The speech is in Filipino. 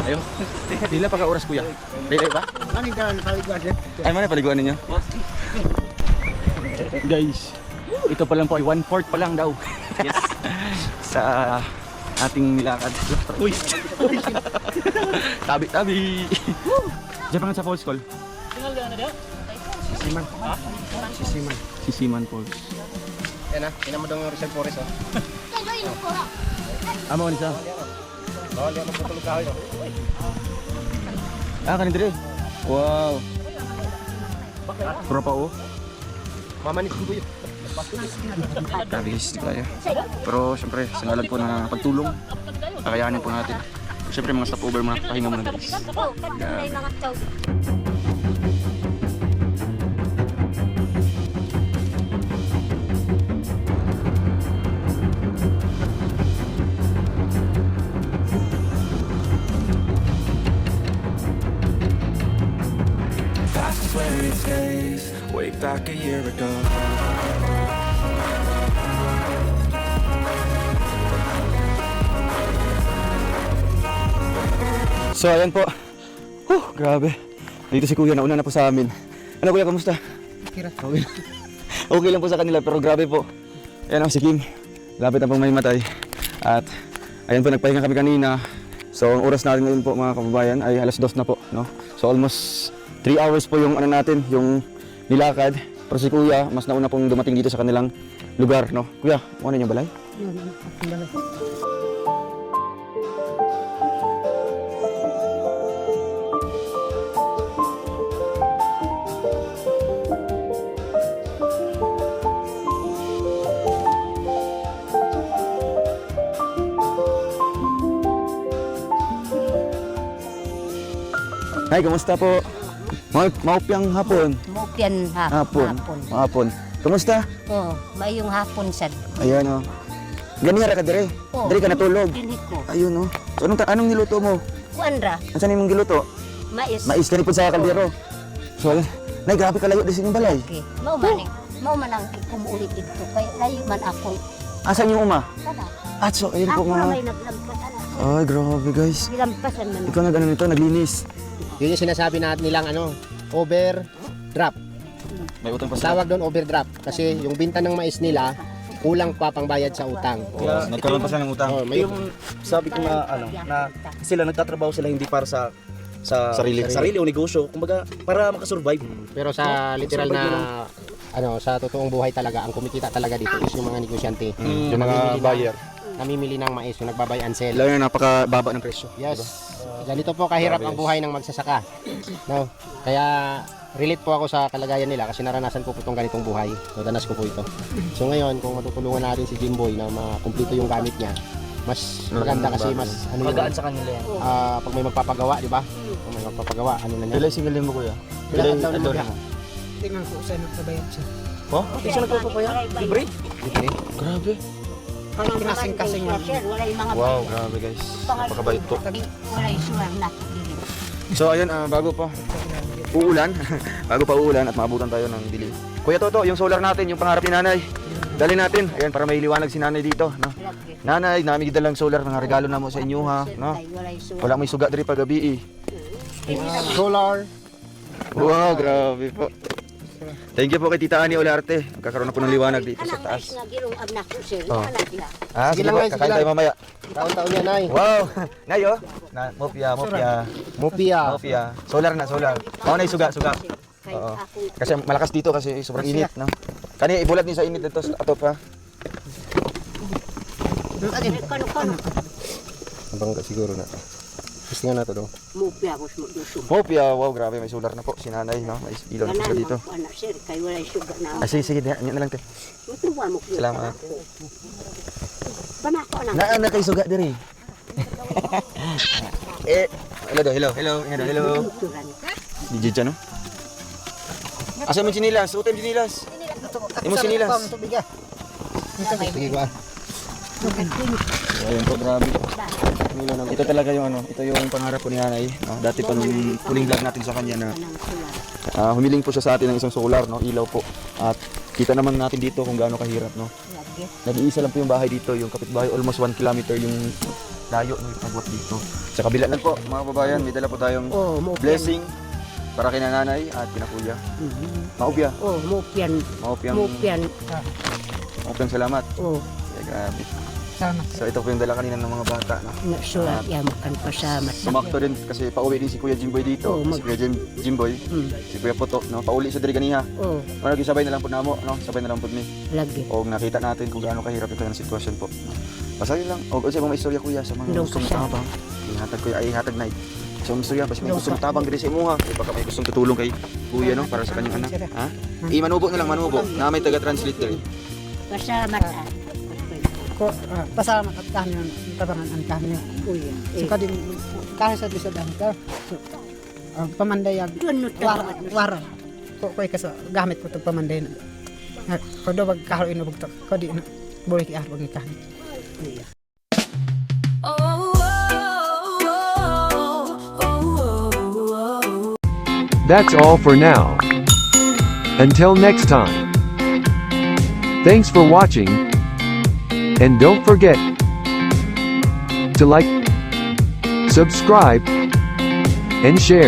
Ayo. Dila pa ka oras kuya. Dili ba? Ay man paliguan ninyo. Guys, ito pa lang po ay 1/4 pa lang daw. Yes. Sa ating nilakad. Uy. Tabi-tabi. Diyan pa nga sa Falls Call. Sisiman Falls. Yan na, tinan mo daw yung Rizal Forest oh. Amo ni sa. Oh, lihat mo tulog kahoy oh. Kanin dire. Wow. Tropa oh. Mamanis ko yun. Grabe guys, di kaya. Pero syempre, sa ngalan po na pagtulong, kakayanin po natin. Syempre mga stopover muna, pahinga muna guys. Past 20 days, way back a year ago. So ayan po. Grabe. Dito si kuya, nauna na po sa amin. Ano kuya, kamusta? Kira. Okay lang po sa kanila pero grabe po. Ayan o si Kim. Lapit na pong may matay. At ayan po, nagpahinga kami kanina. So ang oras natin ngayon po mga kababayan ay alas 2 na po. No? So almost 3 hours po yung ano natin, yung nilakad. Pero si kuya, mas nauna pong dumating dito sa kanilang lugar. No? Kuya, ano yung balay? Ay, kamusta po? Maupyang hapon. Mupyan Hapon. Hapon. Kamusta? Oh, mayong hapon sad. Ayan o. Ganira ka dire. Oh, Dire ka natulog. Dinhi ko. Ayun o. So, anong niluto mo? Kuandra, Ansan imong giluto? mais. Mais ka rin po sa kaldero. So, nay, grabe ka layo din sa inyong balay. Okay. Mao man ang kumuulit dito kay layo man ako. Asan yung uma? Kada. At so, ayun po Ako na mga... may naglampas ana. Ay, grabe guys. Gilampasan man. Ikaw nag-ano nito, naglinis. Yun yung sinasabi natin nilang ano, overdraft. May utang pa sa... Tawag doon overdraft kasi yung binta ng mais nila kulang pa pangbayad sa utang. Kaya, nagkaroon pa sila ng utang. Oh, may Yung sabi ko na ano na sila nagtatrabaho sila hindi para sa sarili o negosyo, kumbaga para makasurvive. pero sa literal na ano, sa totoong buhay talaga ang kumikita talaga dito is yung mga negosyante. Yung mga buyer. Namimili ng mais, yung nagbabay and sell. Lalo na napakababa ng presyo. Yes. Ganito po kahirap ang buhay ng magsasaka. No? Kaya relate po ako sa kalagayan nila kasi naranasan ko po itong ganitong buhay. Nadanas ko po ito. So ngayon, kung matutulungan natin si Jimboy na makumpleto yung gamit niya, mas maganda kasi mas ano Magaan yun, sa kanila yan. pag may magpapagawa, di ba? Pag may magpapagawa, ano na niya? Pilay singalin mo kuya. Pilay ang taon adore mo? mo. Tingnan ko saan nagpabayad siya. Oh? Isa nagpapapaya? Libre? Okay. Grabe. Parang kasing-kasing man. Wala yung mga Wow, grabe guys. Napakabait po. Wala yung suwar na. So ayun, bago pa uulan, bago pa uulan at maabutan tayo ng dilim. Kuya Toto, yung solar natin, yung pangarap ni nanay. Dali natin, ayan para may liwanag si nanay dito, no? Nanay, namin dalang solar, mga regalo na mo sa inyo ha, no? Wala may suga diri pag gabi eh. Solar. Wow, grabe po. Thank you po kay Tita Ani Olarte. Magkakaroon na po ng liwanag dito sa taas. Oh. Sige lang, po, guys, sige kakain lang. tayo mamaya. Taon-taon yan ay. Wow! Nay oh! Mopia. Mopia. Solar na, solar. Oo na suga. Oo. Kasi malakas dito kasi sobrang init, no? Kani ibulat ni sa init dito sa atop ha. Abang ka siguro na. Gusto nga na to daw. Mopia, wow, grabe may solar na po si nanay, no? May ilaw na po dito. Sige, yan na lang te. Salamat. Naan na kay suga diri. Hello. DJ dyan, no? Asa mo sinilas? Utan sinilas. Imo sinilas. Sige ko ah. Ayun po, grabe. Ito talaga yung ano, ito yung pangarap ko ni nanay. No? Dati pa nung huling vlog natin sa kanya na humiling po siya sa atin ng isang solar, no? Ilaw po. At kita naman natin dito kung gaano kahirap, no? Nag-iisa lang po yung bahay dito, yung kapitbahay almost 1 kilometer yung layo nung nagbuhat dito. Sa kabila na po, mga kababayan, may dala po tayong Oh, mo blessing para kina nanay at kina kuya. Maubya. Oh, mo pian. Maupyang, Mo pian. maupyang salamat. Oh, Yeah, grabe. Sana. So ito po yung dala kanina ng mga bata. No? na sulat ya makan pasama. Sumakto din kasi pauwi din si Kuya Jimboy dito. Oo, Si Kuya Jimboy, si Kuya Puto, no? Pauli sa diri ganiha. Oh, Marag sabay na lang po namo, no? Sabay na lang po mi. lagi. O nakita natin kung gaano kahirap ito ng sitwasyon po. Pasali lang. O kasi kung may istorya kuya sa mga Nung gustong kasama. tabang. Ihatag kuya, ay ihatag na. So may istorya, basta may gustong tabang diri sa imuha. Ay baka may gustong tutulong kay kuya no para sa kanyang anak. Ha? Manubo na lang manubo. Na may taga-translate diri. Pasama ta. Ko pasama at kami ng tabangan ang kami. Kuya. So kadin kahit sa bisa dan ka. So pamanday ang Doon no wara. Ko kasi gamit ko to pamanday na. Ko do bag kahalo inubog to. Ko di na boleh ki arbog ni kami. That's all for now. Until next time. Thanks for watching. And don't forget to like, subscribe, and share.